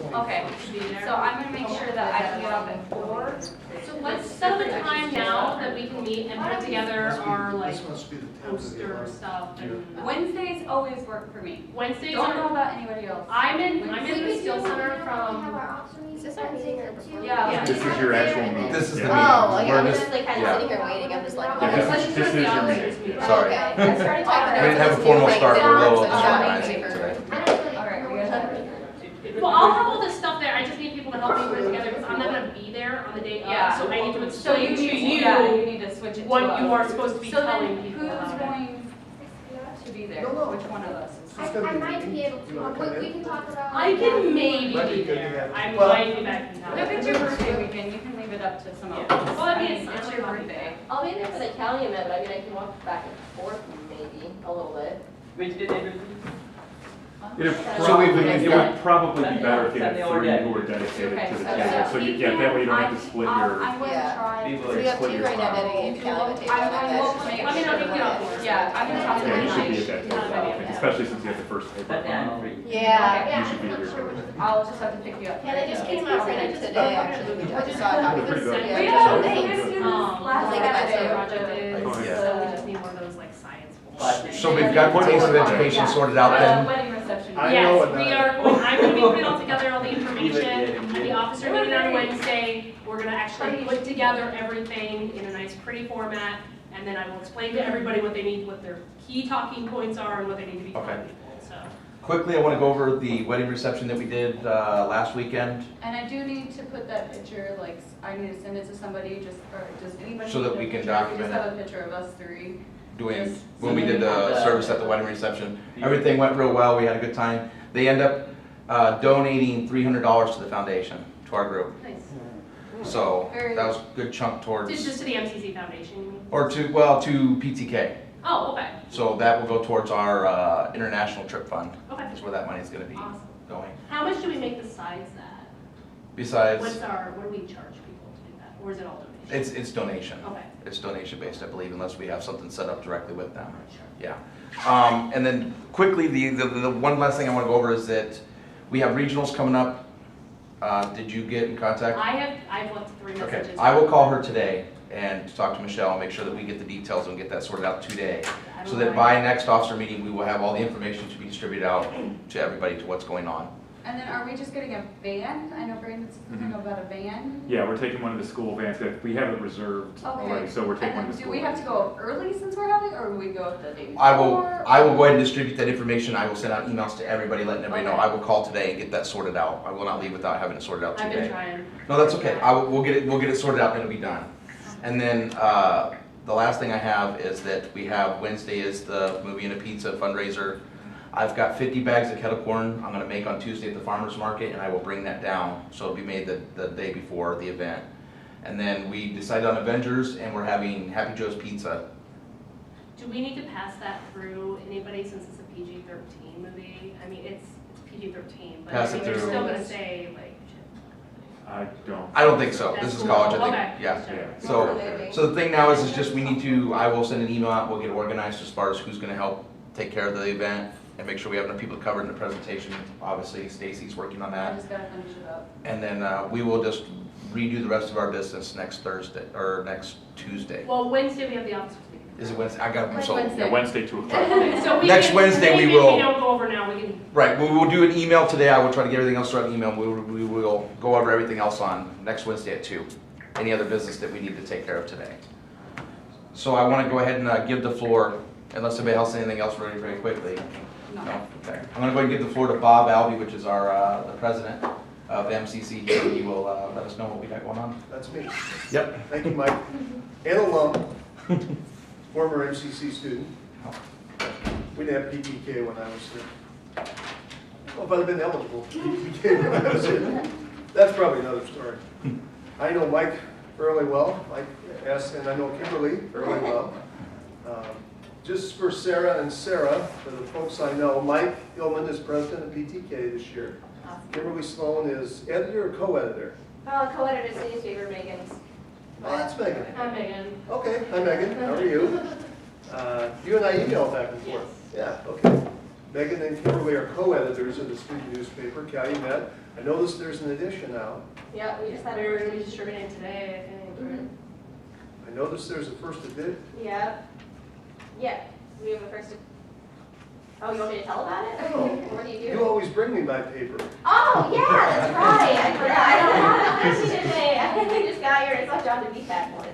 Okay, so I'm gonna make sure that I can get up at 4. So let's set up a time now that we can meet and put together our like poster stuff. And Wednesdays always work for me. Wednesdays Don't know are. about anybody else. I'm in the Steel Center from. Is this our meeting or before? Yeah. This is your actual meeting. This is the Yeah. meeting. Oh, yeah, We're I'm just- just like kind of sitting here waiting, I'm just like. Yeah, this is your meeting. Sorry. Okay. I started talking. We didn't have a formal start, we're a little disorganized disorganized today. Alright, we got Well, I'll have all this stuff there. I just need people to help me put it together because I'm not gonna be there on the day Yeah. of. So I need to So explain to you you need to switch it to what us. you are supposed to be So telling then, people who's about it. going to be there? No. Which one of us? I might be able You wanna come in? we can talk about. I can maybe Might be be good to there. have- I Well- might be back in town. If it's your birthday weekend, you can leave it up to some of Yeah. us. Well, I mean, it's your birthday. I'll be there for the Cali event, but I mean, I can walk back and forth maybe a little bit. So It would probably be better if you had 3 who were dedicated Okay, to the so table. So yeah, that way you don't have to split your. I'm going to Yeah. try. So we have two right now dedicated to Cali event. I will make Let me know if you can get on board. Yeah, I'm going to talk to Yeah, you should Mike. be at that table, I think, especially since you have the first paper. Yeah. You should be here. I'll just have to pick you up. Yeah, they just came out printed today, actually. I just saw a copy. Pretty good. Yeah. Yeah, So we thanks. just do this Last last Like that's Saturday. a project is, Yeah. so we just need one of those like science books. So we've got the taste of education sorted out then. Wedding reception. I know Yes, it, we uh, are going, I'm gonna be putting all together all the information at the officer meeting on Wednesday. We're gonna actually put together everything in a nice pretty format, and then I will explain to everybody what they need, what their key talking points are, and what they need to be telling Okay. people, so. Quickly, I want to go over the wedding reception that we did last weekend, And I do need to put that picture, like, I need to send it to somebody, just, or does anybody? So that need a we can picture? document We just have a picture of us 3. doing, when we did the service at the wedding reception. Everything went real well, we had a good time. They end up donating $300 to the foundation, to our group. Nice. So that was a good chunk Just towards, to the MCC Foundation, you mean? or to, well, to PTK. Oh, okay, So that will go towards our international trip fund, okay, is where that money's gonna be awesome. going. How much do we make besides that? Besides, What do we charge people to do that, or is it all donation? it's donation. Okay, It's donation based, I believe, unless we have something set up directly with them. sure. Yeah. And then quickly, the one last thing I want to go over is that we have regionals coming up. Did you get in contact? I've left 3 Okay, messages. I will call her today and talk to Michelle and make sure that we get the details and get that sorted out today. I don't So that mind. by next officer meeting, we will have all the information to be distributed out to everybody to what's going on. And then are we just getting a van? I know Brandon's thinking about a van. Yeah, we're taking one of the school vans, that we have it reserved already, so we're taking one And of the then do school we have vans. to go early since we're having, or do we go the day before? I will go ahead and distribute that information. I will send out emails to everybody, letting everybody know. Okay. I will call today and get that sorted out. I will not leave without having it sorted out I've been today. trying. No, that's okay. We'll get it sorted out and it'll be done. And then, the last thing I have is that we have Wednesday is the movie and a pizza fundraiser. I've got 50 bags of kettle corn I'm gonna make on Tuesday at the farmer's market, and I will bring that down, so it'll be made the day before the event. And then we decided on Avengers, and we're having Happy Joe's Pizza. Do we need to pass that through anybody since it's a PG-13 movie? I mean, it's PG-13, but I Pass it mean, you're through. still gonna say like, I don't think so. This That's is cool. college, I think, Okay. yeah. Sure. So the thing now is just we need to, I will send an email out, we'll get organized as far as who's gonna help take care of the event and make sure we have enough people covered in the presentation. Obviously, Stacy's working on I that. just gotta finish it up. And then we will just redo the rest of our business next Thursday, or next Tuesday. well, Wednesday we have the officers meeting. Is it Wednesday? I got, so, Wednesday. Yeah, Wednesday, 2 o'clock. Okay, so we Next can- Wednesday we maybe if will- we don't go over now, we can, right, we will do an email today. I will try to get everything else started on email. We will go over everything else on next Wednesday at 2. Any other business that we need to take care of today. So I want to go ahead and give the floor, unless anybody else has anything else very, very quickly. No. No? Okay. I'm going to go ahead and give the floor to Bob Albee, which is our, the president of MCC here. He will let us know what we got going on. That's me. Yep. Thank you, Mike. And alum, former MCC student. We didn't have PTK when I was there. Well, if I'd have been eligible for PTK when I was here, that's probably another story. I know Mike fairly well, and I know Kimberly fairly well. Just for Sarah and Sarah, for the folks I know, Mike Hillman is president of PTK this year. Kimberly Sloan is editor or co-editor? Co-editor, City's favorite Megan's. Oh, that's Megan. hi Megan. Okay, hi Megan, how are you? You and I email back and forth. Yeah, okay. Megan and Kimberly are co-editors of the student newspaper, Calumet. I noticed there's an edition out. Yeah, we just had We're a gonna be distributing today, I think, right? Mhm. I noticed there's a first edition. Yeah. Yeah, we have a first. Oh, you want me to tell about it? Oh. What do you do? You always bring me my paper. Oh, yeah, that's right. I forgot. I don't have it with me today. I just got yours. I thought John to beat that one.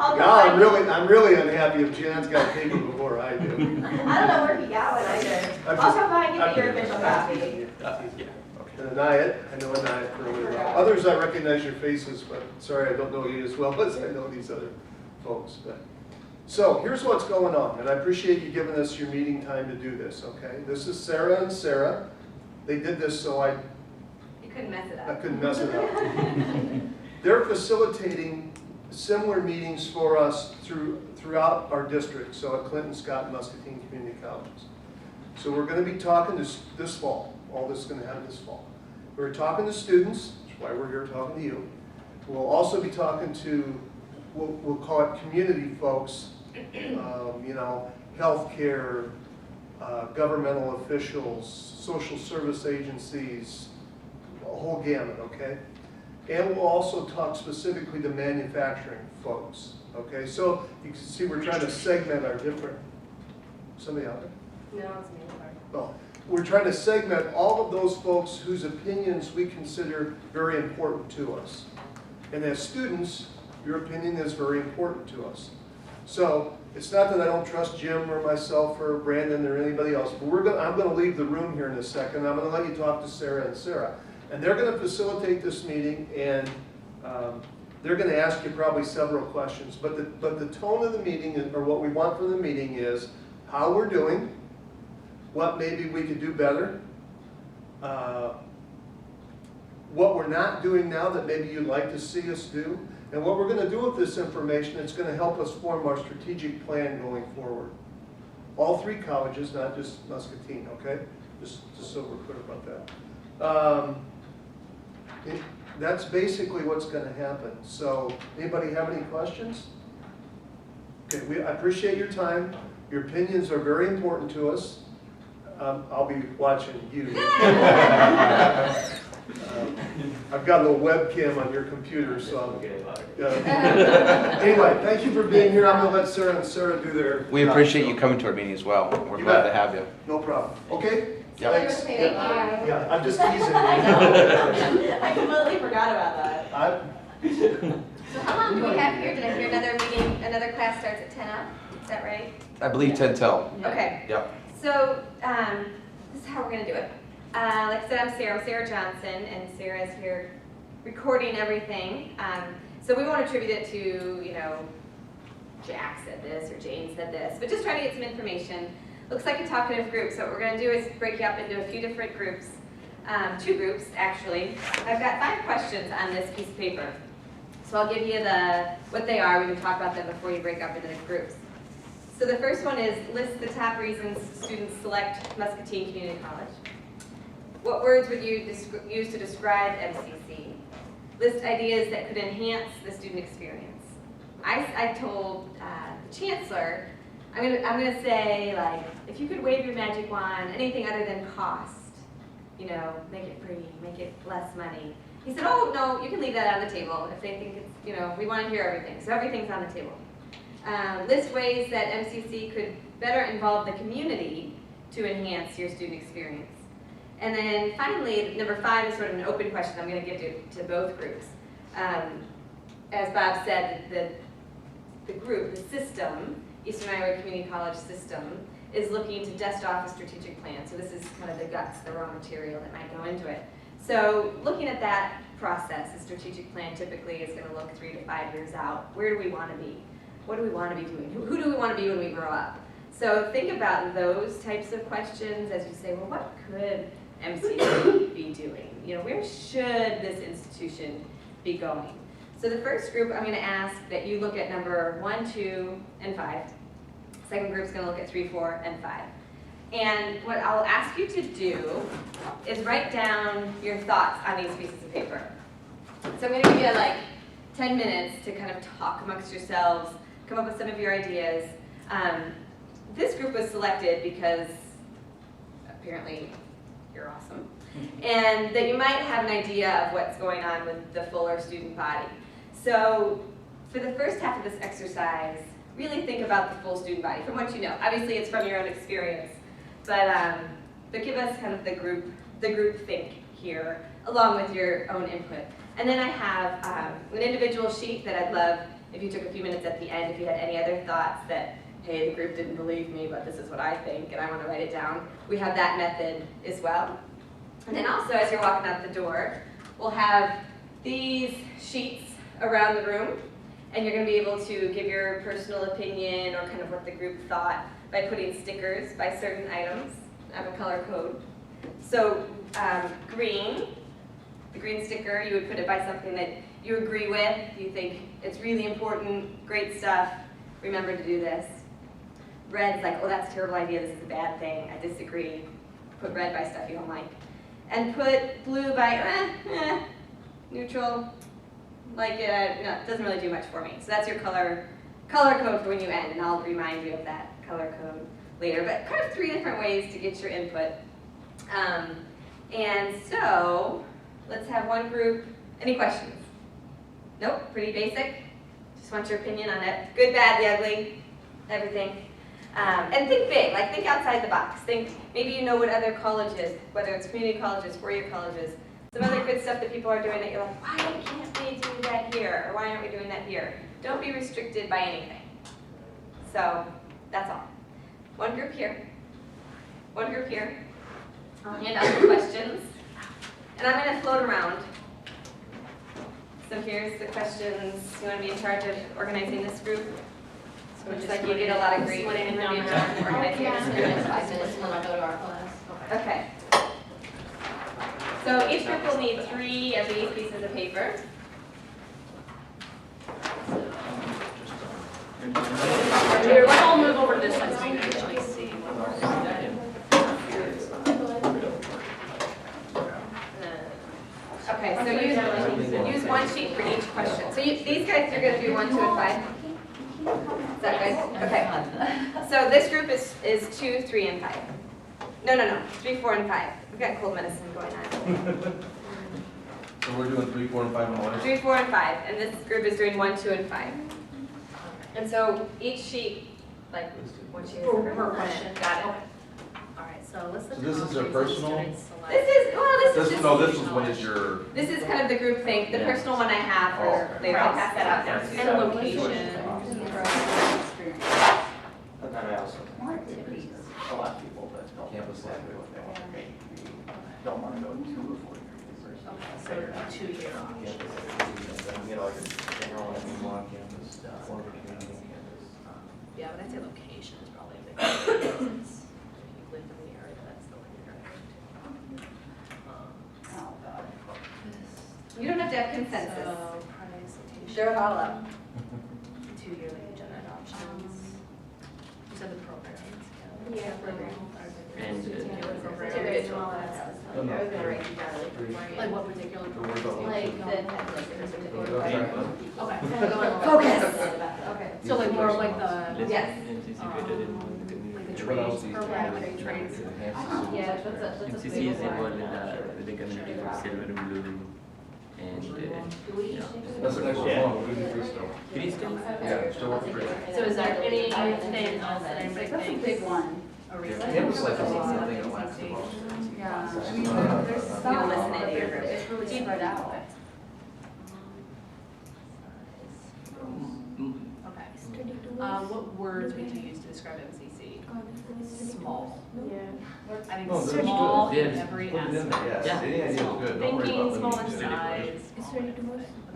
I'll Now I'm really unhappy if Jan's got paper before I do. I don't know where he got one either. I'm I'll just- come by and give I'm you your just- official copy. And Anayat, I know Anayat really well. Others I recognize your faces, but sorry, I don't know you as well as I know these other folks. But so here's what's going on, and I appreciate you giving us your meeting time to do this, okay? This is Sarah and Sarah. They did this so I You couldn't mess it I up. couldn't mess it up. They're facilitating similar meetings for us throughout our district, so at Clinton, Scott, and Muscatine Community Colleges. So we're going to be talking this fall. All this is going to happen this fall. We're talking to students, which is why we're here talking to you. We'll also be talking to, we'll call it community folks, you know, healthcare, governmental officials, social service agencies, a whole gamut, okay? And we'll also talk specifically to manufacturing folks, okay? So you can see we're trying to segment our different, somebody out there? No, it's me. Well, we're trying to segment all of those folks whose opinions we consider very important to us. And as students, your opinion is very important to us. So it's not that I don't trust Jim or myself or Brandon or anybody else, but I'm going to leave the room here in a second. I'm going to let you talk to Sarah and Sarah. And they're going to facilitate this meeting, and they're going to ask you probably several questions. But the tone of the meeting, or what we want from the meeting, is how we're doing, what maybe we could do better, what we're not doing now that maybe you'd like to see us do, and what we're going to do with this information. It's going to help us form our strategic plan going forward. All three colleges, not just Muscatine, okay? Just so we're clear about that. That's basically what's going to happen. So, anybody have any questions? Okay, I appreciate your time. Your opinions are very important to us. I'll be watching you. I've got a little webcam on your computer, so anyway, thank you for being here. I'm going to let Sarah and Sarah do their We appreciate you coming to our meeting as well. We're You glad bet. to have you. No problem. Okay? Yep. Thanks. Thank you. Yeah, I'm just teasing I you. know. I completely forgot about that. So how long do we have here? Did I hear another meeting, another class starts at 10 up? Is that right? I believe 10 till. Okay. Yep. So this is how we're going to do it. Like I said, I'm Sarah Johnson, and Sarah's here recording everything. So we won't attribute it to, you know, Jack said this or Jane said this, but just trying to get some information. Looks like a talkative group, so what we're going to do is break you up into a few different groups. 2 groups, actually. I've got 5 questions on this piece of paper. So I'll give you what they are. We can talk about them before you break up into the groups. So the first one is list the top reasons students select Muscatine Community College. What words would you use to describe MCC? List ideas that could enhance the student experience. I told the chancellor, I'm gonna say, like, if you could wave your magic wand, anything other than cost, you know, make it free, make it less money. He said, oh, no, you can leave that on the table if they think it's, you know, we want to hear everything. So everything's on the table. List ways that MCC could better involve the community to enhance your student experience. And then finally, number 5 is sort of an open question I'm going to give to both groups. As Bob said, the group, the system, Eastern Iowa Community College system, is looking to dust off a strategic plan. So this is kind of the guts, the raw material that might go into it. So looking at that process, a strategic plan typically is going to look 3 to 5 years out. Where do we want to be? What do we want to be doing? Who do we want to be when we grow up? So think about those types of questions as you say, well, what could MCC be doing? You know, where should this institution be going? So the first group, I'm going to ask that you look at number 1, 2, and 5. Second group's going to look at 3, 4, and 5. And what I'll ask you to do is write down your thoughts on these pieces of paper. So I'm going to give you like 10 minutes to kind of talk amongst yourselves, come up with some of your ideas. This group was selected because apparently you're awesome, and that you might have an idea of what's going on with the fuller student body. So for the first half of this exercise, really think about the full student body from what you know. Obviously, it's from your own experience, but give us kind of the group think here, along with your own input. And then I have an individual sheet that I'd love if you took a few minutes at the end, if you had any other thoughts that, hey, the group didn't believe me, but this is what I think, and I want to write it down. We have that method as well. And then also, as you're walking out the door, we'll have these sheets around the room, and you're going to be able to give your personal opinion or kind of what the group thought by putting stickers by certain items. I have a color code. So green, the green sticker, you would put it by something that you agree with, you think it's really important, great stuff, remember to do this. Red's like, oh, that's a terrible idea, this is a bad thing, I disagree. Put red by stuff you don't like. And put blue by, neutral, like it, no, it doesn't really do much for me. So that's your color code for when you end, and I'll remind you of that color code later. But kind of 3 different ways to get your input. And so, let's have one group. Any questions? Nope, pretty basic. Just want your opinion on it. Good, bad, the ugly, everything. And think big, like think outside the box. Think, maybe you know what other colleges, whether it's community colleges, 4-year colleges, some other good stuff that people are doing that you're like, why can't we do that here? Or why aren't we doing that here? Don't be restricted by anything. So, that's all. One group here. One group here. I'll hand out the questions. And I'm going to float around. So here's the questions. You want to be in charge of organizing this group? So looks like you get a lot of grief. Splitting it down. Organizing this group. In 5 minutes when I go to our class. Okay. So each group will need 3 of these pieces of paper. Here, let's all move over to this side so you can actually see. Okay, so use one sheet for each question. So these guys are going to do 1, 2, and 5. Is that good? Okay. So this group is 2, 3, and 5. No. 3, 4, and 5. We've got cold medicine going on. So we're doing 3, 4, and 5 on the list? 3, 4, and 5. And this group is doing 1, 2, and 5. And so each sheet, like, one sheet is Per question. Got it. All right, so let's look So this at is their options personal? students select. This is just. This is what is your, This is kind of the group thing. The Yeah. personal one I have, or Oh, okay. later I'll pass that out now. And location. But then I also, a lot of people that don't Campus life. exactly what they want to make, don't want to go 2 or 4 years. So 2-year option. You know, like a general, like you want campus, or a community campus. Yeah, but I'd say location is probably a big difference. If you live in the area, that's the way you're going. You don't have to have consensus. So price, location. Stir it all up. 2-year generate options. You said the programs. Yeah, program. And, Individual. I was gonna write you down really quick for you. Like what particular programs? Like the Okay. Focus. Okay. So like more like the, Yes. like the trades program, like trades. Yeah, that's a MCC big is one. involved with the community for silver and blue ribbon. And yeah. that's the next one. Yeah. We're doing free still. Free still? Yeah, still working free. So is there anything else that anybody That's a thinks? big one. A reason? Campus life is something that lasts the most. Yeah. I mean, there's You some, don't listen but to your group. it's really spread out. Okay. What words would you use to describe MCC? Small. Yeah. I think No, that's small good. in every Put it in aspect. there, yes. Yeah. Any idea is good. Don't worry Thinking, about small limiting in it. size.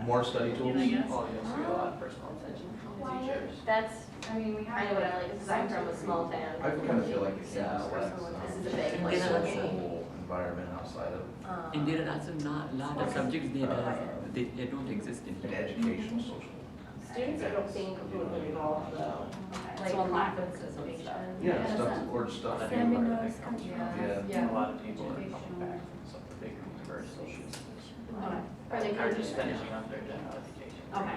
More study tools? I guess. Oh, yes, we get a lot of personal attention from the teachers. That's, I mean, we have. I know what I like, because I'm from a small town. I kind of feel like the So, campus this is a big And place. there are also, social environment outside of and there are also not a lot of subjects they don't exist in an here. educational social. Students I don't think would be involved though. Like So a lack of conferences and stuff. Yeah, stuff, or stuff. Seminars, Yeah. A lot of people are coming back from some of the bigger universities. Are they They're just finishing up their general education. Okay.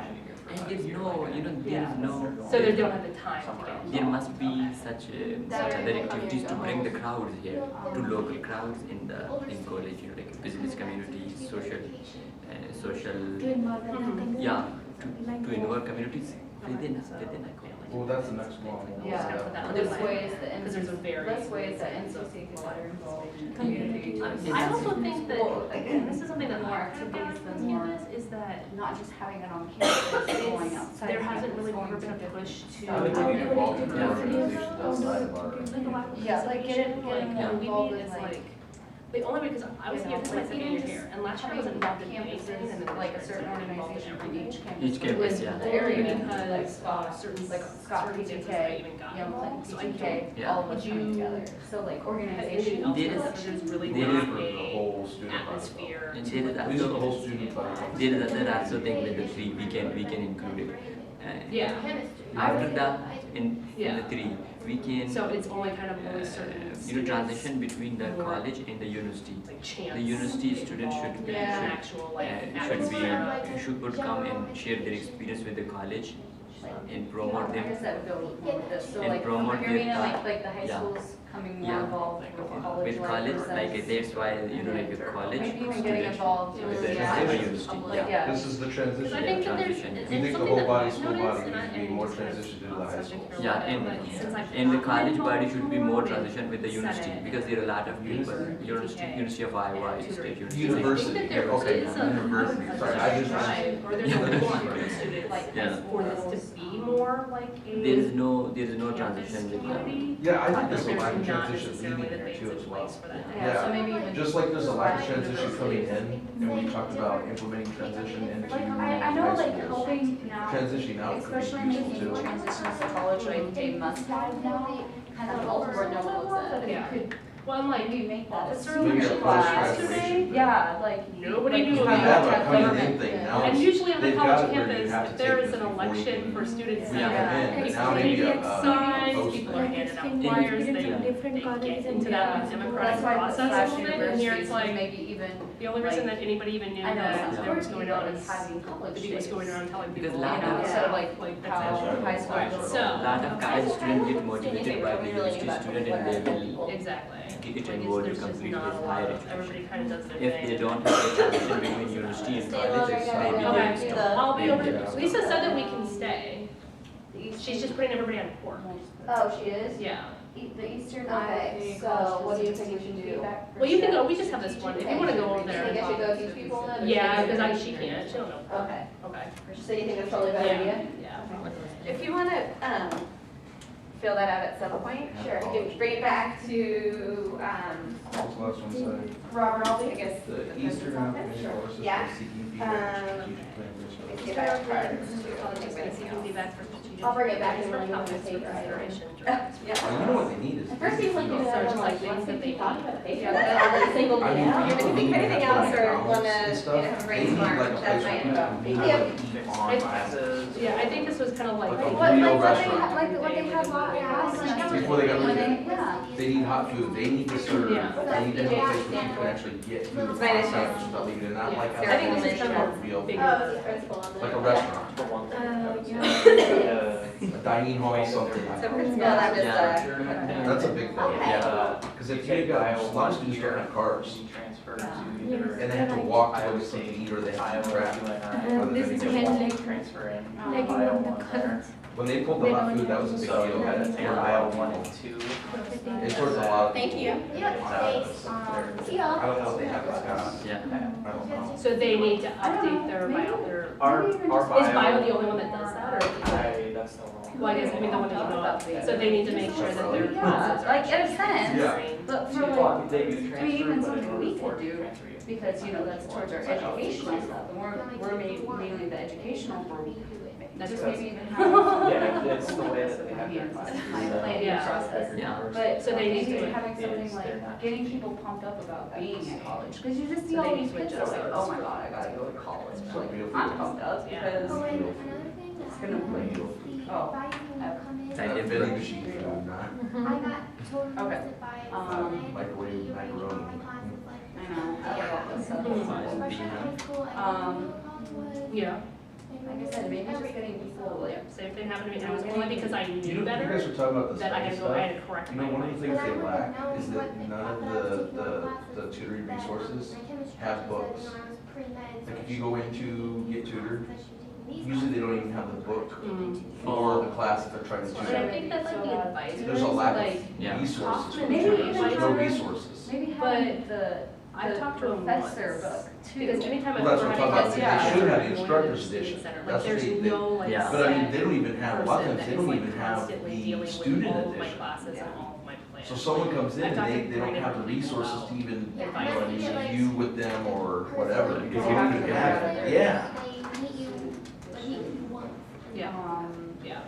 And there's no, Yeah. there's no. So they don't have the time to get. There must be such other activities to bring the crowds here, to local crowds in college, like business communities, social, yeah, to involve communities within a college. Well, that's the next one. Yeah, Put that on there's the ways plan, that because there's a very. Less ways that NCC could better involve community. I also think that, Well, again, this is something that more more activities activities than than more more- is that Not just having it on campus, going it's, outside. there hasn't campus, really going ever been to a push to. I think we need to involve in Yeah. organizations outside of our. Like a lack of Yeah, like get it- participation, get them like, we involved need in, is like, like, but only because I was you here, know, this is my like, second even year just here, and last year I was having involved in campuses, anything, and then like a this certain year I was involved in organization for everything. each campus. Each campus, With yeah. the area, Because certain, like Scott circumstances PTK, I even got Young Clinton involved, so I PTK, don't. Yeah. all of us Would coming you- together. So like Anything organization. else There that is- there's really there not is For the a whole student atmosphere And to there is it. We need the whole student body. There is other also thing with the three, we can include it. Yeah, After that, in Yeah. the three, we can, so it's only kind of only certain students. transition between the more college and the university. Like chance. The university students should be, Yeah, should, actual like should atmosphere. should come and share their experience with the college and promote I them. guess that would go more with this, so And like, promote you're meaning their- like the high yeah. schools coming more Yeah. involved with college With life college, versus- like that's why, like with college Maybe even getting students. involved Yeah. with With the yeah, university, like, yeah. This is the Because I transition. think that there's, transition. it's We think the something whole that body, I've school noticed, body and I, needs to be and more just kind of transition to the on high subject school. for a Yeah, little bit, but since I've and the gotten college body involved should be more with transition with the university, Senate because there are a lot of people, PTK, University of Iowa, and State tutoring. University. I think that there Okay, is a university, sorry, I just- drive, or there's a want for students, like, Yeah. for this to be more like a. There is no campus transition with that. community. Yeah, I think But there's a there's lack of not transition necessarily leading the here things too in as well. place for that. Yeah, so maybe even. Just like there's a lack of Right. transition coming in, and we talked about implementing transition into Like, I know high like schools. helping now, Transitioning out could especially be useful making too. transitions to college like a must have now, kind of all the board knows that. Yeah. You could Well, I'm like, maybe make that a officer Maybe a election class. yesterday, Yeah, like. Nobody like, knew how about you it. have They to have a coming in government thing thing. now. and usually on the They've got college it where you campus, have to if there take is this an before you election can- for students Yeah. that And people now may maybe be a, signs, post people are thing. handing out In flyers, different they get into that democratic That's why process slash a little bit, and here universities it's would like, maybe even. the only reason that anybody even knew I know that some there was schools going do on like is, having college the was going days. around telling Because people, lot you know, of- So like that's how it. high school. So- Lot of college students get motivated by the university student and they will Exactly. get Like, involved to there's just complete not with a lot higher of, education. everybody kind of does their If thing. they don't have a transition between university and colleges, maybe Okay, they the- stop. I'll be over, Yeah. Lisa said that we can stay, she's just putting everybody on court. Oh, she is? Yeah. The Eastern Okay, so what do you think we should do? Well, you can go, we just have this one, if you wanna go over there Think and I should talk. go teach people then? or Yeah, should because I- she can't, she don't know. Okay, Okay. so you think that's probably a better idea? Yeah. If you wanna, fill that out at some point, sure, you can bring it back to, What's the last one say? Robert Albee, I guess. The the Eastern principal's office. Information Courses Yeah. for seeking feedback, Um, strategic plan research. Give back cards to everybody else. I'll bring it back and we'll have to take it. Yeah. Oh, you know what they need is. At first he was like, you know, I'm just like like, things let's that they keep talking need. about the Yeah, paper, but all the single I me mean, out. If you think of anything else or wanna, and stuff, have a they brainstorm, need like a that's place my where info. people Yep. can eat on It's- Classes. Yeah, I think this was kind of like. Like a What, real like what they restaurant. had, like what they had last year. Before they got rid of it. Yeah. They need hot food, they need to serve, Yeah. they need to have a place where people can actually get food It's my initiative. processed without leaving it, not Yeah. like. I think this is kind of a Real- big- Oh, it's the principal on Like a there. restaurant, For one thing. a dining hall, something. So principal, I'm just, That's a big thing. Yeah. Cause if you got, a lot of students don't have cars, Transfer to either. and they have to walk to go Iowa get something to State, eat, or they have Iowa, to travel. UNI. This They is just handling- transfer in. like in Iowa one of the one there. colors. When they pulled the hot food, that was a big So deal. you had to take Iowa 1 and 2. It towards a lot of. Thank you. Yeah, thanks. See y'all. I don't know if they have this guy. Yeah. I don't know. So they need to update their bio, their, Our is bio bio. the only one that does that, or? That's the one. Well, I guess, I mean, the one that you know of, so they need to make sure that their Yeah, classes are. like in a sense, Yeah. but for Well, like, they do I mean, transfer, even but something in order we for could it to do, transfer, you have to because, you know, that's towards our educational stuff, and we're mainly the educational group. That's Just just maybe even have. Yeah, it's the way that they have their classes. My planning Yeah. process. Yeah. But So they need maybe to- having something is they're like, not- getting people pumped up about being at college, cause you just see So all they these need to kids that are like, adjust oh my those. god, I gotta go to college, So like, feel I'm free. pumped up, Yeah. because Oh, and Feel another thing it's that gonna like, oh, That vending machine food, not I got told Okay. by microwave macaroni. I know, I like all this stuff. Especially in high school, I Um, didn't know college. Yeah, Like I said, maybe just getting people like. Same thing happened to me, and it was only because I knew You better guys were talking about the that I study had to go, I stuff. had to correct You my know, one of the things they And I lack wouldn't is know that what none of I was taking the classes tutoring that, resources my chemistry have classes, books. you know, I was pre-med, so Like if I you go should into take Get Tutored, classes, I should take these usually they don't classes. even have the book Mm. for the class that they're trying to And I tutor. think that like the advisors, There's a lack like, of Yeah. resources for Maybe tutors. There's no even- resources. Maybe But having the I've talked to them professor once. book too. Because anytime Well, that's I've what ever I'm had talking a about. guest They should have the I'm going to instructor's the student edition. center. Like That's what there's they- no like Yeah. But I mean, set they don't even have, a lot of person times, that they is don't like even have constantly the dealing with student all of my edition. classes and all of my plans. So someone comes in I've and talked they to don't three have the different resources people to even, you Yeah, know, I what I think it, mean, like, review with them or whatever, because they don't even have it. Yeah. They meet you, like, meet you once. Yeah, Um, yeah.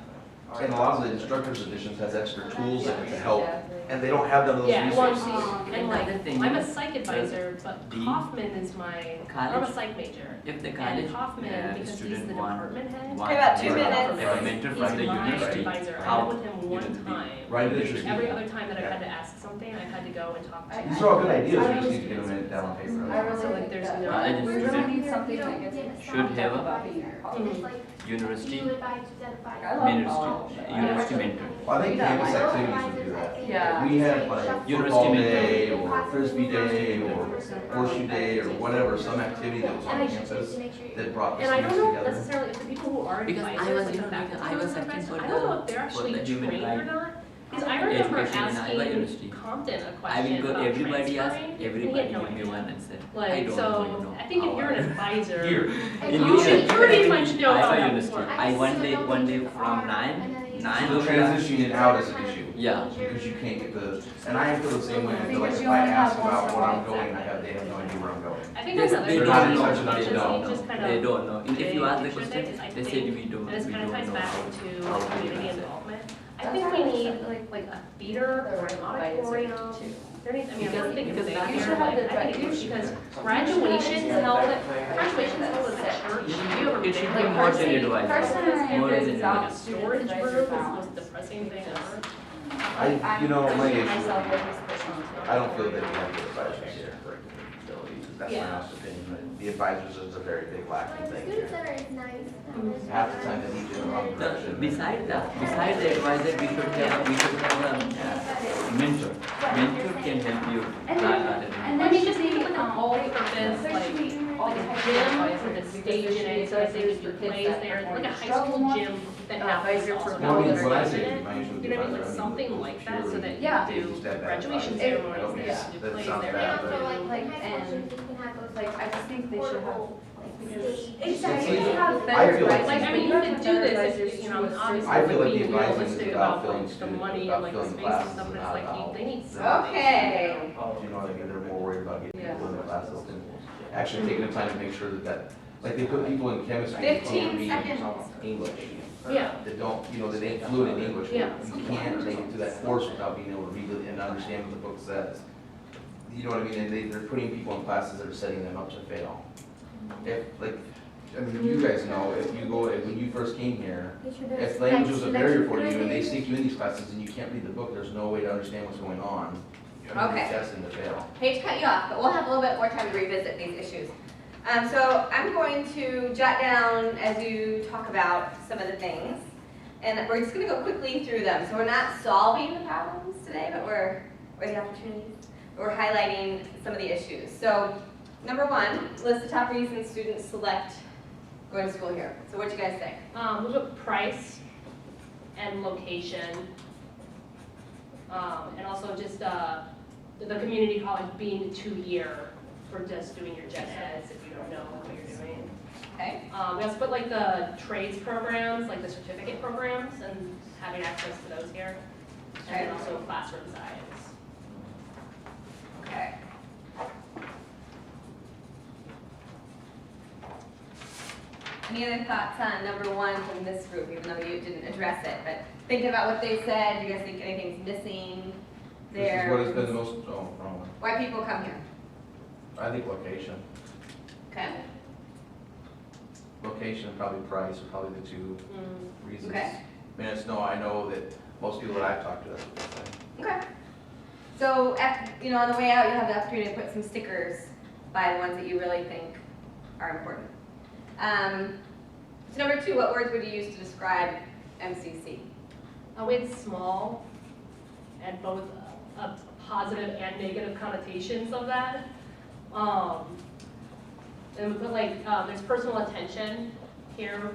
And a lot of the instructor's editions has extra tools in it to help, and they don't have none of those Yeah, well, resources. and Another like, thing I'm a is psych advisor, but the Kaufman is my, I'm a college- psych major. If the And college Kaufman, because he's student the want department head. want Okay, about 2 more minutes. of a mentor He's from the my university, advisor. I how met with him you one will be- time. Right, it is. Every other time that I've had to ask something, I've had to go and talk to him. These are all good ideas, we just need to get them in down on paper. I really So, like, think there's that no- College we really student need something that gets should have a about being a college. It's like, university you advise, advise. I love university, all of it. university mentor. Well, I think campus activities would do that. Yeah. If we had like University football mentor. day, or frisbee day, or horseshoe day, or whatever, some activity that was And on I should just campus make sure you. that brought the And I students don't know together. necessarily if the people who are Because I advisors, was, like you the know, faculty I was members, searching for I don't know the- if they're for actually the human trained or right not. Because I remember education in Iowa University. asking Compton a I question will go, about everybody asked, transferring, and he everybody had no give me idea. one answer. I Like, don't know, you so, know. I think if how you're an I- advisor, Here. And In you should should pretty much know how Iowa that University. works. I one day from 9 So to transitioning out is an issue. Yeah. Because you can't get the, and I feel the same way, I feel like Because if you I only ask have one about where I'm subject. going, they have no idea where I'm going. I think Yes, that's they another don't thing know. that They just don't need just kind of. They don't know. If you ask the big question, picture thing, they I say think- we don't, And this we kind of don't ties know back how. into how to community do it. involvement. I think we need like a theater or an auditorium. There needs, I mean, I'm not thinking of it You here, should have like, the I think it's because graduation's held at church. You ever It should been, be like, more Carson- than advisor. Carson has More campus than is like a advisor. storage room, it's the most depressing thing ever. You know, my issue, Myself with this person. I don't feel that we have good advisors here. That's my Yeah. honest opinion, but the advisors is a very big lacking Like, the thing student here. center is nice. Half the time they need you in the wrong direction. Beside the advisor, we should have a mentor. Mentor can help you. And I then mean, just just be think like an all-purpose, there should be all like the a types of gym advisors, with a because stage there in it, should so be they advisors could do for kids plays that there, perform like a in high struggle school more. gym that Advisor happens for also. Well, I mean, college when I There's say in it. my issue with You the know what I mean, advisor, like I something mean, like that, so purely that Yeah. you just do that graduation advisor. ceremonies I don't there, mean, you do that plays sounds there. bad, And but- also, like, Like, high school and, students, you can have those, like, I just think they should have, portable, like, because stage. exactly, See, you have I better feel like- advisors. Like, I mean, you but could have do better this, advisors if, you to know, assist obviously I feel like being the advising is realistic about about filling like the students, money about and like the filling space and classes, stuff, but not it's like, about they need the- something. Okay. You know, like they're more worried about getting Yeah. people in the classes than actually taking the time to make sure that, like they put people in chemistry who 15 can't read seconds. English. Yeah. That don't, you know, that ain't fluent in English. Yeah. You can't make it through that course without being able to read it and understand what the book says. You know what I mean? And they're putting people in classes that are setting them up to fail. If, like, I mean, you guys know, if you go, when you first came here, if language was a barrier for you and they stick you in these classes and you can't read the book, there's no way to understand what's going on. You're Okay. destined to fail. Hate to cut you off, but we'll have a little bit more time to revisit these issues. So I'm going to jot down as you talk about some of the things, and we're just going to go quickly through them. So we're not solving the problems today, but or the opportunities. We're highlighting some of the issues. So number one, list the top reasons students select going to school here. So what'd you guys think? Look at price and location. And also just the community college being 2-year for just doing your gen eds if you don't know what you're doing. Okay. We also put like the trades programs, like the certificate programs, and having access to those here. And then also classroom science. Okay. Any other thoughts on number one from this group, even though you didn't address it, but thinking about what they said, do you guys think anything's missing This there? is what has been the most, oh, wrong one. Why people come here? I think location. Okay. Location and probably price are probably the two reasons. Okay. I mean, I know that most people that I've talked to, that's what they say. Okay. So, on the way out, you have the opportunity to put some stickers by the ones that you really think are important. So number 2, what words would you use to describe MCC? It's small, and both positive and negative connotations of that. And we put like, there's personal attention here.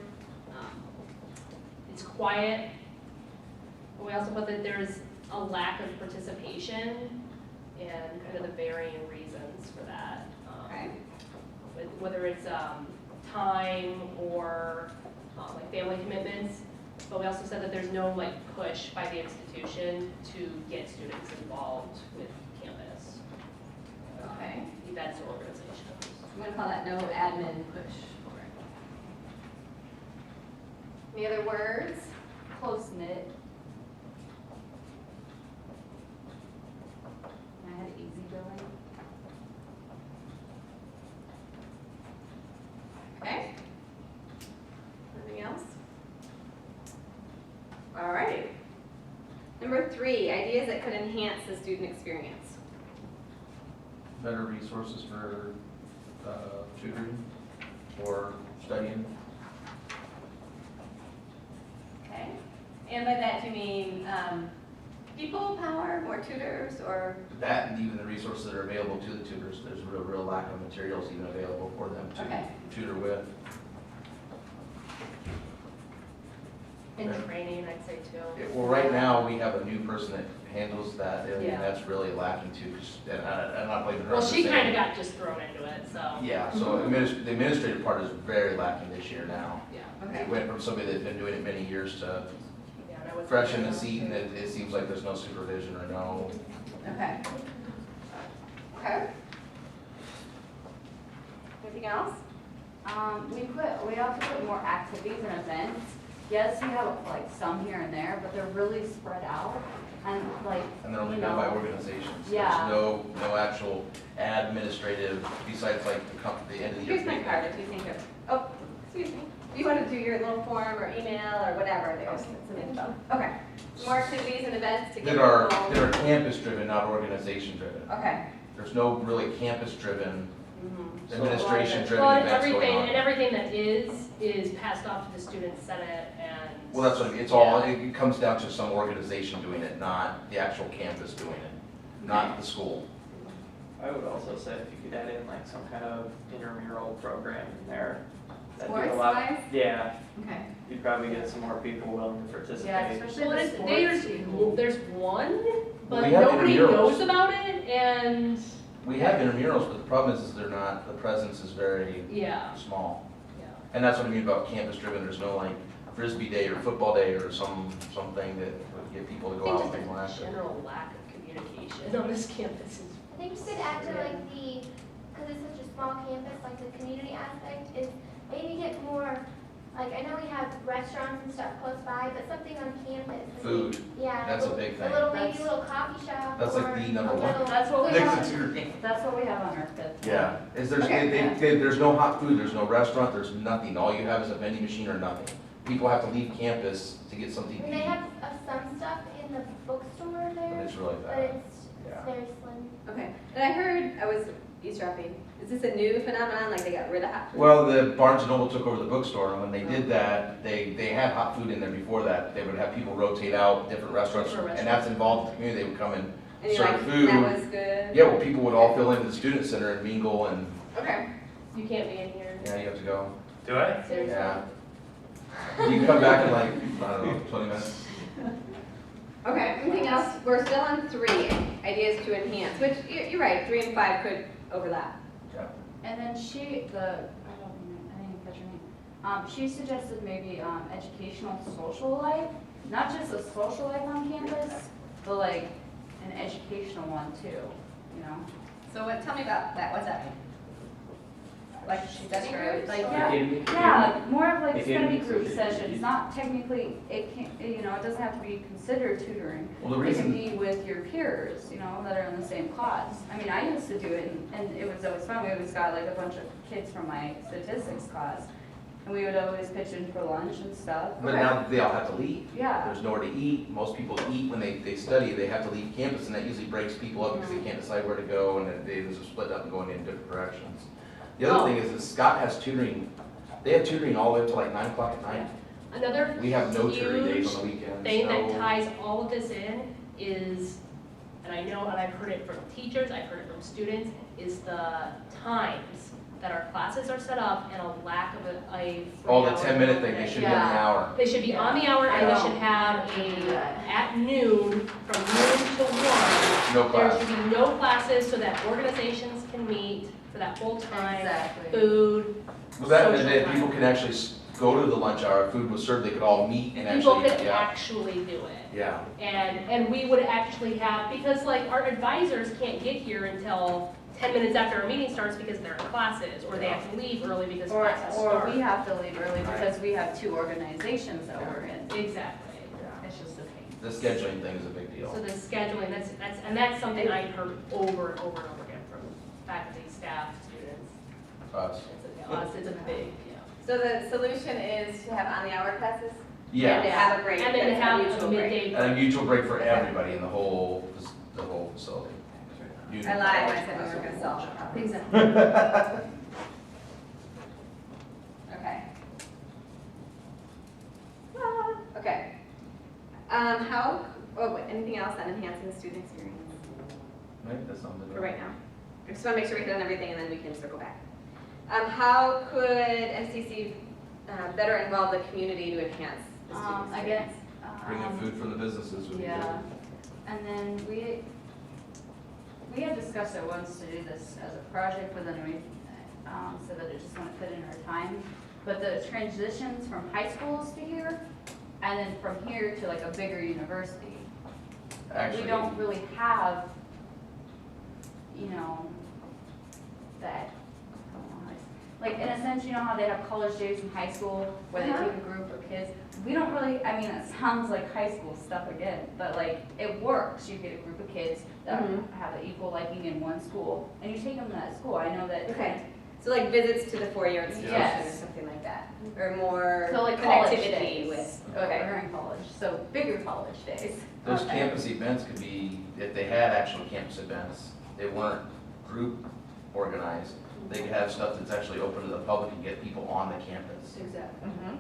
It's quiet. But we also put that there's a lack of participation and kind of the varying reasons for that. Okay. Whether it's time or like family commitments. But we also said that there's no like push by the institution to get students involved with campus. Okay. Events or organizations. I'm gonna call that no admin push for it. Any other words? Close knit. I had easygoing. Okay. Anything else? All right. Number 3, ideas that could enhance the student experience. Better resources for tutoring or studying. Okay. And by that you mean people power, more tutors, or? That and even the resources that are available to the tutors. There's a real lack of materials even available for them to Okay. tutor with. And training, I'd say too. Well, right now, we have a new person that handles that, and Yeah. that's really lacking too, 'cause- and I'm not blaming her. Well, I'm just she saying- kind of got just thrown into it, so. Yeah, so the administrative part is very lacking this year now. Yeah. Okay. It went from somebody that's been doing it many years to Yeah, and I was- fresh in the seat, and it seems like there's no supervision or no. Okay. Okay. Anything else? We also put more activities and events. Yes, we have like some here and there, but they're really spread out and like, And they're only you done by know, organizations. Yeah. There's no actual administrative, besides like the end of the year. Here's my card if you think of, oh, excuse me. If you want to do your little form or email or whatever, there's some info. Okay. More activities and events to get That are people. campus driven, not organization driven. Okay. There's no really campus driven, Mhm. administration driven Well, events going everything, on. and everything that is passed off to the student senate and. Well, that's what I mean, it's all, it comes down to some organization doing it, not the actual campus doing it, not the school. I would also say if you could add in like some kind of intramural program in there. that'd be a Sports lot- wise? Yeah, Okay. you'd probably get some more people willing to yeah, participate. especially Well, the there's, sports people. there's one, but We have nobody intramurals. knows about it, and, We have intramurals, but the problem is they're not, the presence is very yeah, small. yeah. And that's what I mean about campus driven, there's no like frisbee day or football day or something that would get people to I go think out and just things like a that. general lack of communication on this campus is. I think you could add to like the, because it's such a small campus, like the community aspect is maybe get more, like I know we have restaurants and stuff close by, but something on campus. Food, Yeah. that's a big thing. A little, maybe That's- a little coffee shop. That's like or the number a one. little That's what we food Next have. to tutoring. That's what we have on our fifth. Yeah, is there's, Okay. there's no hot food, there's no restaurant, there's nothing, all you have is a vending machine or nothing. People have to leave campus to get something I to mean, they eat, have some stuff in the bookstore and there, it's really but bad. it's Yeah. very slim. Okay. And I heard, I was eavesdropping. Is this a new phenomenon? Like they got rid of hot food? Well, the Barnes and Noble took over the bookstore, and when they did that, they had hot food in there before that. They would have people rotate out, different restaurants, and that's involved in the community, they would come and And you're serve like, food. that was good? Yeah, well, people would all fill into the student center and mingle, and, Okay. You can't be in here. yeah, you have to go. Do I? Seriously. Yeah. You can come back in like, I don't know, 20 minutes. Okay, anything else? We're still on 3, ideas to enhance, which you're right, 3 and 5 could overlap. And then I didn't catch her name. She suggested maybe educational social life, not just a social life on campus, but like an educational one too, you know? So tell me about that, what's that mean? Like study groups? Like, or- yeah, more of like study Academy group social sessions, activities. not technically, it can't, you know, it doesn't have to be considered tutoring. Well, the It can reason, be with your peers, you know, that are in the same class. I mean, I used to do it, and it was always fun. We always got like a bunch of kids from my statistics class, and we would always pitch in for lunch and stuff. but now they all have to leave. Yeah, There's nowhere to eat. Most people eat when they study, they have to leave campus, and that usually breaks people up because they can't decide where to go, and then they just split up and going in different directions. The other thing is that Scott has tutoring They have tutoring all the way up to like 9 o'clock at night. Another We have no tutoring days huge on the weekends. thing that no- ties all of this in is, and I know, and I've heard it from teachers, I've heard it from students, is the times that our classes are set up and a lack of a free Oh, the hour 10-minute thing, they period. should be on the hour. They should be on the hour, and I we know. should have at noon, from noon to 1. No There class. should be no classes so that organizations can meet for that whole time. Exactly. Food, Well, that, and social then time. people can actually go to the lunch hour, food was served, they could all meet and People actually, could yeah, actually do it. yeah. And we would actually have, because like our advisors can't get here until 10 minutes after our meeting starts because they're in classes, or they have to leave early because Or classes we start. have to leave early because we have 2 organizations that we're in. Exactly, it's just a pain. The scheduling thing is a big deal. So the scheduling, that's something I've heard over and over and over again from faculty, staff, students. Us. It's a big, So the solution is to have on-the-hour classes? And to Yeah, have a break, and then to that's a have a mutual break. midday. and a mutual break for everybody in the whole facility. I lied when I said we were gonna solve the problem. Exactly. Okay. Okay. Anything else on enhancing the student experience Right, that's something. for right now? I just wanna make sure we hit on everything and then we can circle back. How could MCC better involve the community to enhance the student I experience? guess. Bring in food from the businesses would be good. Yeah, and then we had discussed it once to do this as a project, but then we said that it just wouldn't fit in our time. But the transitions from high schools to here, and then from here to like a bigger university. Actually, We don't really have, that, I don't know how to- like, in a sense, you know how they have college days in high school where they Uh-huh. take a group of kids? We don't really, I mean, it sounds like high school stuff again, but like, it works. You get a group of kids that Mhm. have an equal liking in one school, and you take them to that school. I know that. Okay. So like visits to the 4-year institution or Yes. something like that? Or more So like college connectivity days. with, Okay, okay. we're in college, so bigger college days. those Okay. campus events could be, if they had actual campus events, they weren't group organized, they could have stuff that's actually open to the public and get people on the campus. Exactly. Mhm.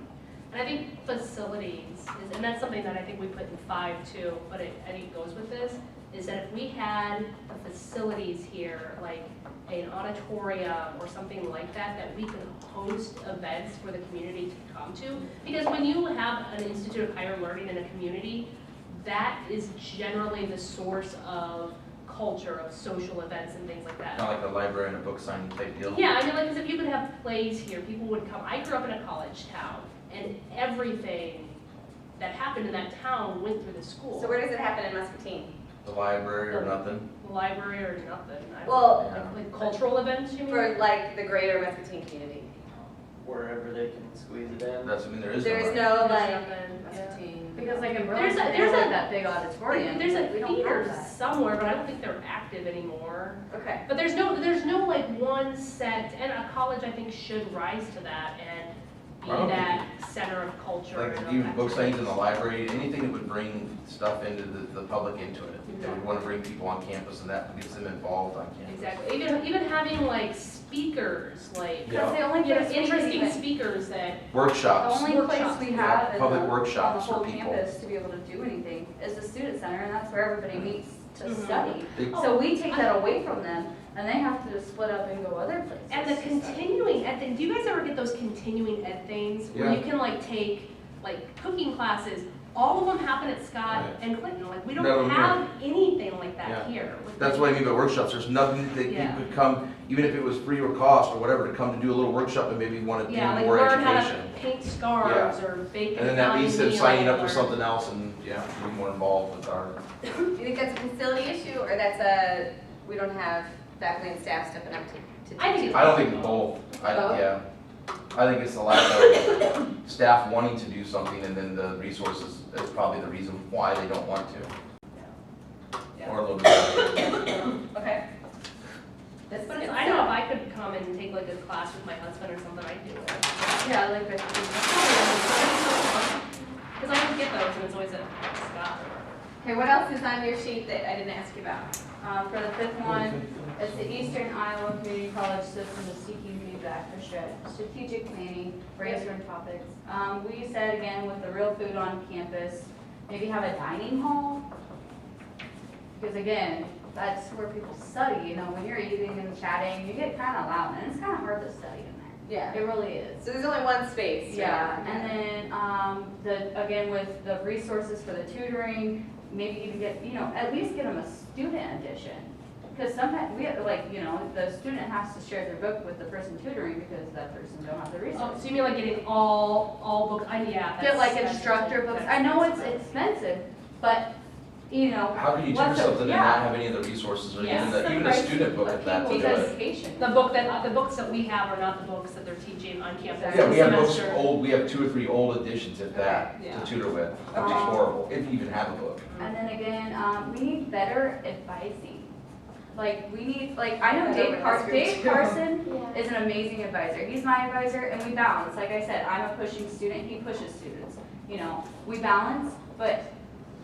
And I think facilities, and that's something that I think we put in 5 too, but I think it goes with this, is that if we had the facilities here, like an auditorium or something like that, that we could host events for the community to come to. Because when you have an institute of higher learning in a community, that is generally the source of culture, of social events and things like that. Kind of like a library and a book signing type deal. Yeah, I mean, like, 'cause if you could have plays here, people would come. I grew up in a college town, and everything that happened in that town went through the school. So where does it happen in Muscatine? The library or nothing. The library or nothing. I don't Well, know. Like cultural events, you mean? for like the greater Muscatine community? Wherever they can squeeze it in. That's, I mean, there is There's no. no There's like nothing, yeah. Muscatine. Because like in There's Burlington, a- they there's have a- that big auditorium. There's a We don't theater have that. somewhere, but I don't think they're active anymore. Okay. But there's no like one set, and a college I think should rise to that and be I don't that center of culture. Like and of even book signings in activities. the library, anything that would bring stuff into the public into it. They would want to bring people on campus and that gets them involved on campus. Exactly. Even having like speakers, like Yeah. The only you know, place we interesting even- speakers that The Workshops. only place Workshops, we yeah, have is public on the workshops for whole people. campus to be able to do anything is the student center, and that's where everybody meets to Mhm. study. They- So we take that away from them, and they have to split up and go other places. and the to study. continuing ed thing. Do you guys ever get those continuing ed things where Yeah. you can like take like cooking classes? All of them happen at Scott Right. and Clinton. Like we No, don't here. have anything like that Yeah. here. That's what I mean by workshops. There's nothing that Yeah. you could come, even if it was free or cost or whatever, to come to do a little workshop and maybe want to Yeah, do like more learn how to education. paint scarves or bake an And then that Italian leads to meal signing up or- for something else and, yeah, be more involved with our. Do you think that's a facility issue or that's we don't have faculty and staff stepping up to I think teach? it's I don't think both. Both? Yeah. I think it's the lack of staff wanting to do something and then the resources is probably the reason why they don't want to. Yeah. Or a little bit of Okay. But it's, I know if I could come and take like a class with my husband or something, I'd do it. Yeah, like the. Because I would get those and it's always at Scott. Okay, what else is on your sheet that I didn't ask you about? For the 5th one, it's the Eastern Iowa Community College System is seeking feedback for strategic planning, brainstorm topics. We said again with the real food on campus, maybe have a dining hall. Because again, that's where people study, you know, when you're eating and chatting, you get kind of loud and it's kind of hard to study in there. Yeah. It really is. So there's only one space. Yeah, and then, again, with the resources for the tutoring, maybe even get, you know, at least get them a student edition. Because sometimes, we have, like, you know, the student has to share their book with the person tutoring because that person don't have the Oh, resources. so you mean like getting all book, yeah. Get like that's- instructor books, I know it's expensive, but, you know. How can you what's tutor a- something and yeah. not have any of the resources or Yes. even a student book at that to do Because it? The books that we have are not the books that they're teaching on campus. Yeah, we have books Semester. old, we have 2 or 3 old editions if that, Yeah. to tutor with, which is horrible, if you even have a book. And then again, we need better advising. Like, we need, like, I know I know Dave that's great Dave too. Carson Yeah. is an amazing advisor. He's my advisor and we balance. Like I said, I'm a pushing student, he pushes students. You know, we balance, but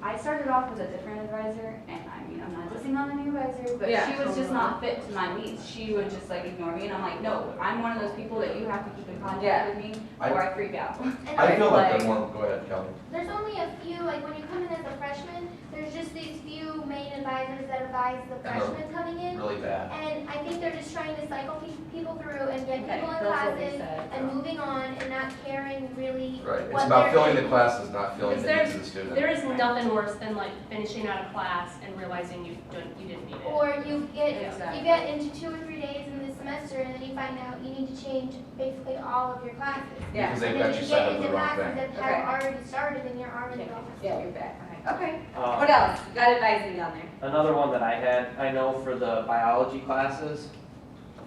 I started off with a different advisor and I mean, I'm not dissing on the new advisor, but Yeah, she was just totally. not fit to my needs. She would just like ignore me and I'm like, no, I'm one of those people that you have to keep in Yeah. contact with me or I freak out. And I feel like Like- they're more, go ahead, Kelly. there's only a few, like when you come in as a freshman, there's just these few main advisors that advise the they're freshmen coming in. Really bad. And I think they're just trying to cycle people through and get Okay, people in that's what we classes said. and moving on and not caring really Right, it's what about they're filling the doing. classes, not filling the Because needs of the student. There is nothing worse than like finishing out a class and realizing you didn't need it. Or you Exactly. get into 2 or 3 days in the semester and then you find out you need to change basically all of your classes. Yeah. Because they've And got then you you signed get up for into the wrong classes thing. that Okay. have already started and you're already Yeah. lost. Yeah, you're back. Okay. Um, What else? Got advising down there. Another one that I had, I know for the biology classes,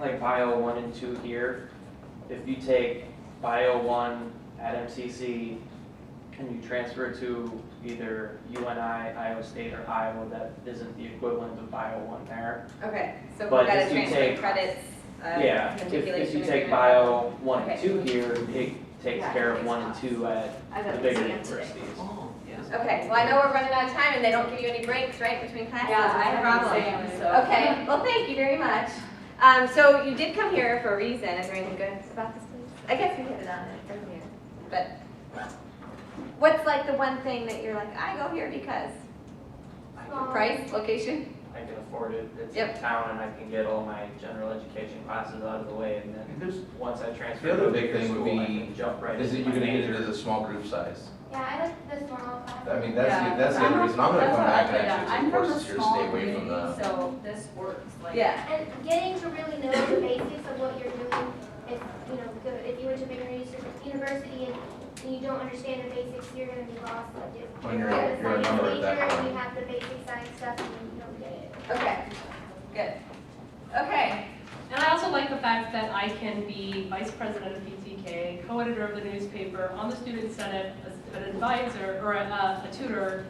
like Bio 1 and 2 here, if you take Bio 1 at MCC and you transfer to either UNI, Iowa State, or Iowa, that isn't the equivalent of Bio 1 there. Okay, so we But gotta if you transfer take- credits. Yeah, if matriculation you take agreement. Bio 1 and Okay. 2 here, it takes Yeah, care it of 1 and makes 2 at I got the to bigger see it today. universities. Oh, yes. Okay, well, I know we're running out of time and they don't give you any breaks, right, between classes? Yeah, I That's the have problem. exams, so. Okay, well, thank you very much. So you did come here for a reason. Is there anything good about this place? I guess we hit it on it earlier, but what's like the one thing that you're like, I go here because? Price, location? I can afford it, it's Yep. in town and I can get all my general education classes out of the way and then There's- once I transfer The to other a big bigger thing would school, I be, can jump right is that into you're my gonna get major. into the small group size. Yeah, I like the small classes. I mean, that's Yeah. the other reason, I'm gonna That's come what I back and did. actually I'm take from a courses here to small stay away from community, the. so this works, like. Yeah. And getting to really know the basics of what you're doing is, you know, good. If you went to bigger university and you don't understand the basics, you're gonna be lost. Like if When you're a a science number at that major and point. you have the basic science stuff and you don't get it. Okay, good. Okay, And I also like the fact that I can be vice president of PTK, co-editor of the newspaper, on the student senate, an advisor, or a tutor.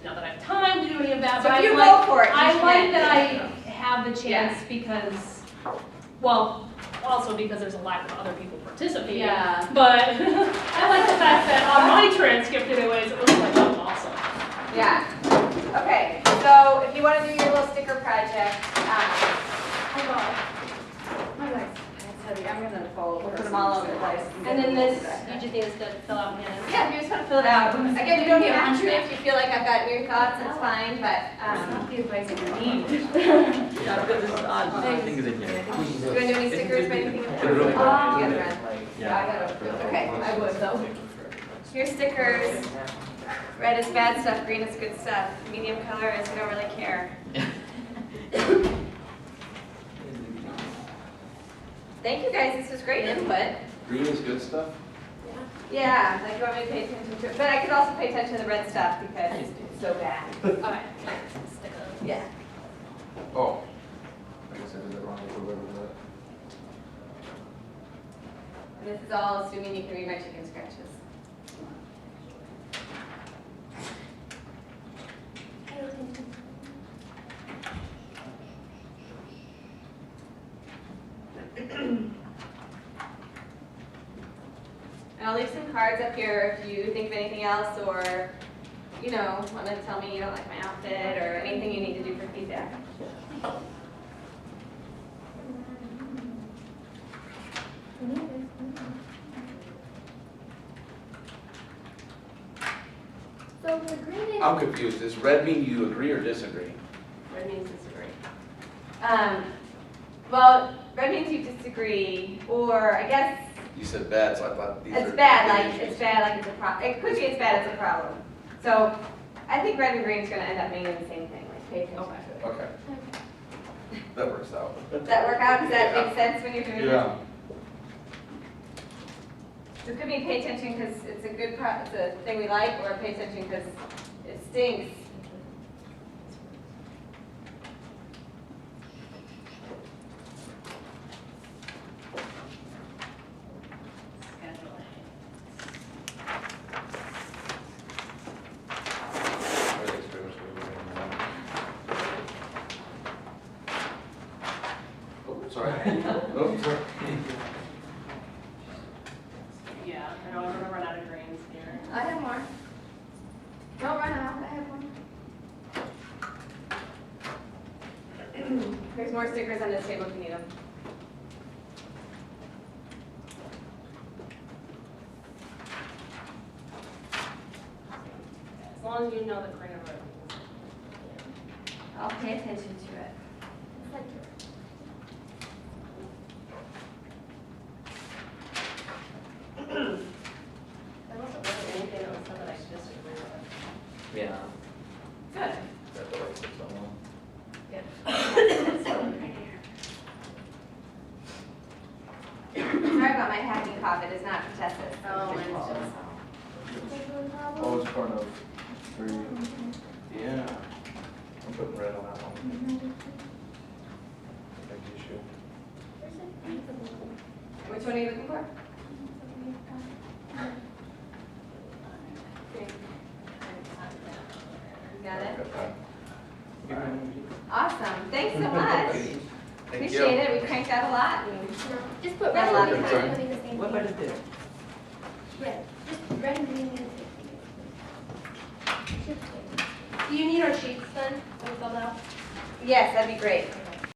Not that I have time to do any of that, so but if you I go like, for it, you I like can. that I have the chance because, well, also because there's a lack of other people participating. Yeah. But I like the fact that on my transcript anyways, it looks like I'm awesome. Yeah. Okay, so if you want to do your little sticker project, Oh God. My legs, that's heavy, I'm gonna fall over. we'll put them all over the place. And then this, you just need us to fill out hand. Yeah, if you just want to fill it out. Again, you don't even have to if you feel like I've got weird thoughts, it's fine, but, Not the advice you need. Yeah, because this is all things in here. do you want to do any stickers or anything? It's really You good. got it, Ren. Like, Yeah, I gotta, Okay. I would though. Here's stickers. Red is bad stuff, green is good stuff. Medium color is we don't really care. Thank you guys, this was great input. Green is good stuff? Yeah, like you want me to pay attention to it, but I could also pay attention to the red stuff because it's so bad. Alright. Yeah. Oh. I guess I did it wrong. And this is all assuming you can read my chicken scratches. And I'll leave some cards up here if you think of anything else or, you know, want to tell me you don't like my outfit or anything you need to do for feedback. I'm confused. Does red mean you agree or disagree? Red means disagree. Well, red means you disagree, or I guess You said bad, so I thought these are. it's bad, like issues. it's bad, like it's a problem. It could be it's bad, it's a problem. So I think red and green is going to end up meaning the same thing. Like pay attention to it. Okay. That works out. Does that work out? Does that Yeah. make sense when you're doing it? Yeah. So it could be pay attention because it's a good, it's a thing we like, or pay attention because it stinks. Everything's pretty much moving along. Oh, sorry. Oh, sorry. Yeah, I know, I'm gonna run out of greens here. I have more. Don't run out, I have one. There's more stickers on this table if you need them. As long as you know the green and red. I'll pay attention to it. It's like, There wasn't really anything that was said that I disagree with. Yeah. Good. That's the right six on one. Sorry about my hacking cough, it is not congested. Oh, mine's just. Oh, it's part of three. Yeah. I'm putting red on that one. Big issue. Which one are you looking for? You got it? Got that. Awesome, thanks so much. Thank you. Appreciate it, we cranked out a lot. and- just put Got red a lot and of green, time. putting the same What thing. about this? Red, just red and green mean the same thing. Do you need our sheets then, when we fill out? Yes, that'd be great.